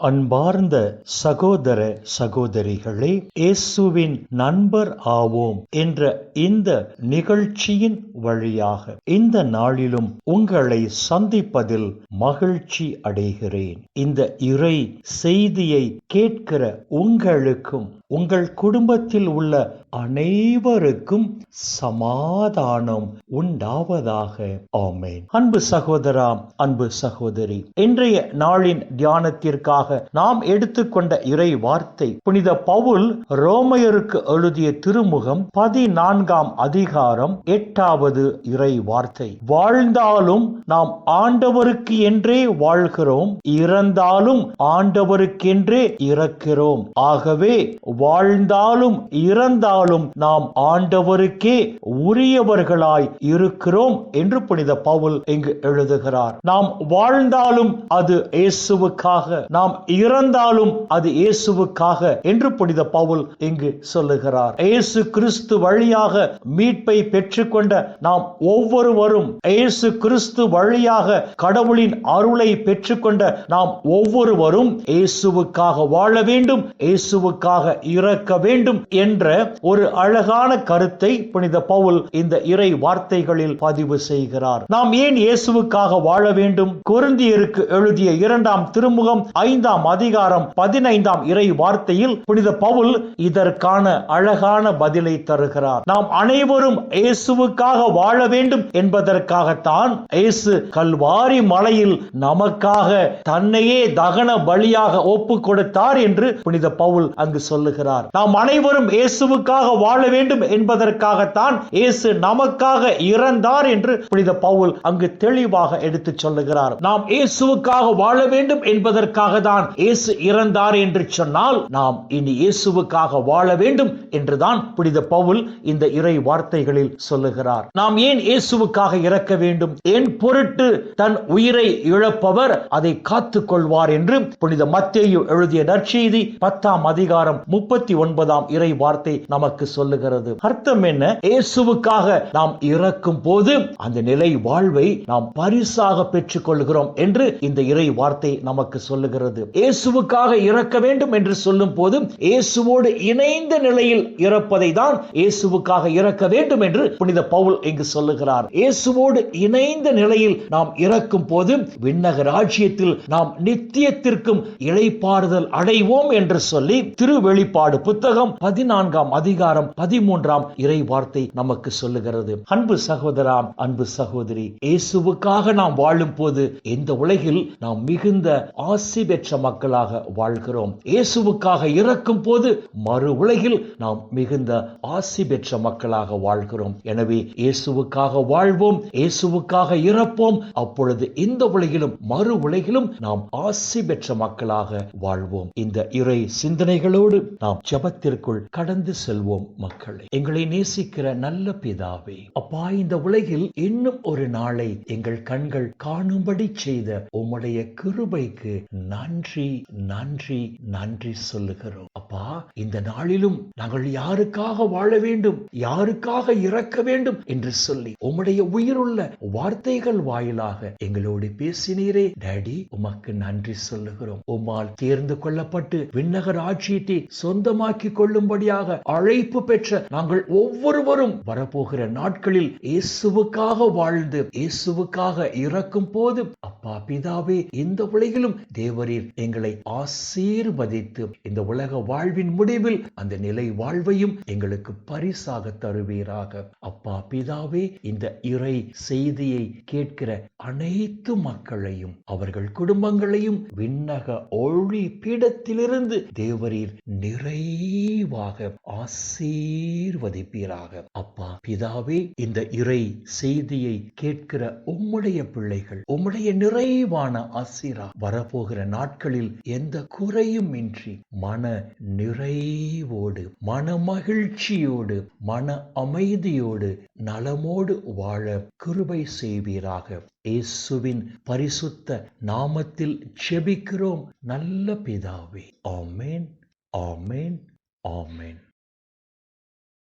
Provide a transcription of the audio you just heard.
அன்பார்ந்த சகோதர சகோதரிகளே, இயேசுவின் நண்பர் ஆவோம் என்ற இந்த நிகழ்ச்சியின் வழியாக இந்த நாளிலும் உங்களை சந்திப்பதில் மகிழ்ச்சி அடைகிறேன். இந்த இறை செய்தியை கேட்கிற உங்களுக்கும் உங்கள் குடும்பத்தில் உள்ள அனைவருக்கும் சமாதானம் உண்டாவதாக. ஆமென். அன்பு சகோதரா, அன்பு சகோதரி, இன்றைய நாளின் தியானத்திற்காக நாம் எடுத்துக்கொண்ட இறை வார்த்தை புனித பவுல் ரோமையருக்கு எழுதிய திருமுகம் 14ஆம் அதிகாரம் 8வது இறை வார்த்தை. வாழ்ந்தாலும் நாம் ஆண்டவருக்கு என்றே வாழ்கிறோம், இறந்தாலும் ஆண்டவருக்கென்றே இறக்கிறோம். ஆகவே வாழ்ந்தாலும் இறந்தாலும் நாம் ஆண்டவருக்கே உரியவர்களாய் இருக்கிறோம் என்று புனித பவுல் இங்கு எழுதுகிறார். நாம் வாழ்ந்தாலும் அது இயேசுவுக்காக, நாம் இறந்தாலும் அது இயேசுவுக்காக என்று புனித பவுல் இங்கு சொல்லுகிறார். இயேசு கிறிஸ்து வழியாக மீட்பை பெற்றுக்கொண்ட நாம் ஒவ்வொருவரும், இயேசு கிறிஸ்து வழியாக கடவுளின் அருளை பெற்றுக்கொண்ட நாம் ஒவ்வொருவரும் இயேசுவுக்காக வாழ வேண்டும், இயேசுவுக்காக இறக்க வேண்டும் என்ற ஒரு அழகான கருத்தை புனித பவுல் இந்த இறை வார்த்தைகளில் பதிவு செய்கிறார். நாம் ஏன் இயேசுவுக்காக வாழ வேண்டும்? கொரிந்தியருக்கு எழுதிய 2ஆம் திருமுகம் 5ஆம் அதிகாரம் 15ஆம் இறை வார்த்தையில் புனித பவுல் இதற்கான அழகான பதிலை தருகிறார். நாம் அனைவரும் இயேசுவுக்காக வாழ வேண்டும் என்பதற்காகத்தான் இயேசு கல்வாரி மலையில் நமக்காக தன்னையே தகன பலியாக ஒப்பு கொடுத்தார் என்று புனித பவுல் அங்கு சொல்லுகிறார். நாம் அனைவரும் இயேசுவுக்காக வாழ வேண்டும் என்பதற்காகத்தான் இயேசு நமக்காக இறந்தார் என்று புனித பவுல் அங்கு தெளிவாக எடுத்து சொல்லுகிறார். நாம் இயேசுவுக்காக வாழ வேண்டும் என்பதற்காக தான் இயேசு இறந்தார் என்று சொன்னால் நாம் இனி இயேசுவுக்காக வாழ வேண்டும் என்றுதான் புனித பவுல் இந்த இறை வார்த்தைகளில் சொல்லுகிறார். நாம் ஏன் இயேசுவுக்காக இறக்க வேண்டும்? என் பொருட்டு தன் உயிரை இழப்பவர் அதை காத்துக் கொள்வார் என்று புனித மத்தேயு எழுதிய நற்செய்தி 10ஆம் அதிகாரம் 39ஆம் இறை வார்த்தை நமக்கு சொல்லுகிறது. அர்த்தம் என்ன? இயேசுவுக்காக நாம் இறக்கும் போது அந்த நிலை வாழ்வை நாம் பரிசாக பெற்றுக் கொள்கிறோம் என்று இந்த இறை வார்த்தை நமக்கு சொல்லுகிறது. இயேசுவுக்காக இறக்க வேண்டும் என்று சொல்லும் போது இயேசுவோடு இணைந்த நிலையில் இறப்பதை தான் இயேசுவுக்காக இறக்க வேண்டும் என்று புனித பவுல் இங்கு சொல்லுகிறார். இயேசுவோடு இணைந்த நிலையில் நாம் இறக்கும் போது விண்ணக ராஜ்யத்தில் நாம் நித்தியத்திற்கும் இளைப்பாறுதல் அடைவோம் என்று சொல்லி திருவெளிப்பாடு புத்தகம் 14ஆம் அதிகாரம் 13ஆம் இறை வார்த்தை நமக்கு சொல்லுகிறது. அன்பு சகோதரா, அன்பு சகோதரி, இயேசுவுக்காக நாம் வாழும் போது இந்த உலகில் நாம் மிகுந்த ஆசி பெற்ற மக்களாக வாழ்கிறோம். இயேசுவுக்காக இறக்கும் போது மறு உலகில் நாம் மிகுந்த ஆசி பெற்ற மக்களாக வாழ்கிறோம். எனவே இயேசுவுக்காக வாழ்வோம், இயேசுவுக்காக இறப்போம். அப்பொழுது இந்த உலகிலும் மறு உலகிலும் நாம் ஆசி பெற்ற மக்களாக வாழ்வோம். இந்த இறை சிந்தனைகளோடு நாம் ஜெபத்திற்குள் கடந்து செல்வோம். மக்களே, எங்களை நேசிக்கிற நல்ல பிதாவே, அப்பா, இந்த உலகில் இன்னும் ஒரு நாளை எங்கள் கண்கள் காணும்படி செய்த உம்முடைய கிருபைக்கு நன்றி நன்றி நன்றி சொல்லுகிறோம். அப்பா, இந்த நாளிலும் நாங்கள் யாருக்காக வாழ வேண்டும், யாருக்காக இறக்க வேண்டும் என்று சொல்லி உம்முடைய உயிருள்ள வார்த்தைகள் வாயிலாக எங்களோடு பேசினீரே டாடி, உமக்கு நன்றி சொல்லுகிறோம். உம்மால் தேர்ந்து கொள்ளப்பட்டு விண்ணக ராஜ்யத்தை சொந்தமாக்கி கொள்ளும்படியாக அழைப்பு பெற்ற நாங்கள் ஒவ்வொருவரும் வரப்போகிற நாட்களில் இயேசுவுக்காக வாழ்ந்து இயேசுவுக்காக இறக்கும் போது அப்பா பிதாவே, இந்த உலகிலும் தேவரீர் எங்களை ஆசீர்வதித்து இந்த உலக வாழ்வின் முடிவில் அந்த நிலை வாழ்வையும் எங்களுக்கு பரிசாக தருவீராக. அப்பா பிதாவே, இந்த இறை செய்தியை கேட்கிற அனைத்து மக்களையும் அவர்கள் குடும்பங்களையும் விண்ணக ஒளி பீடத்திலிருந்து தேவரீர் நிறைவாக ஆசீர்வதிப்பீராக. அப்பா பிதாவே, இந்த இறை செய்தியை கேட்கிற உம்முடைய பிள்ளைகள் உம்முடைய நிறைவான ஆசீர்வாதம் வரப்போகிற நாட்களில் எந்த குறையும் இன்றி மன நிறைவோடு, மன மகிழ்ச்சியோடு, மன அமைதியோடு, நலமோடு வாழ கிருபை செய்வீராக. இயேசுவின் பரிசுத்த நாமத்தில் ஜெபிக்கிறோம் நல்ல பிதாவே. ஆமென், ஆமென், ஆமென்.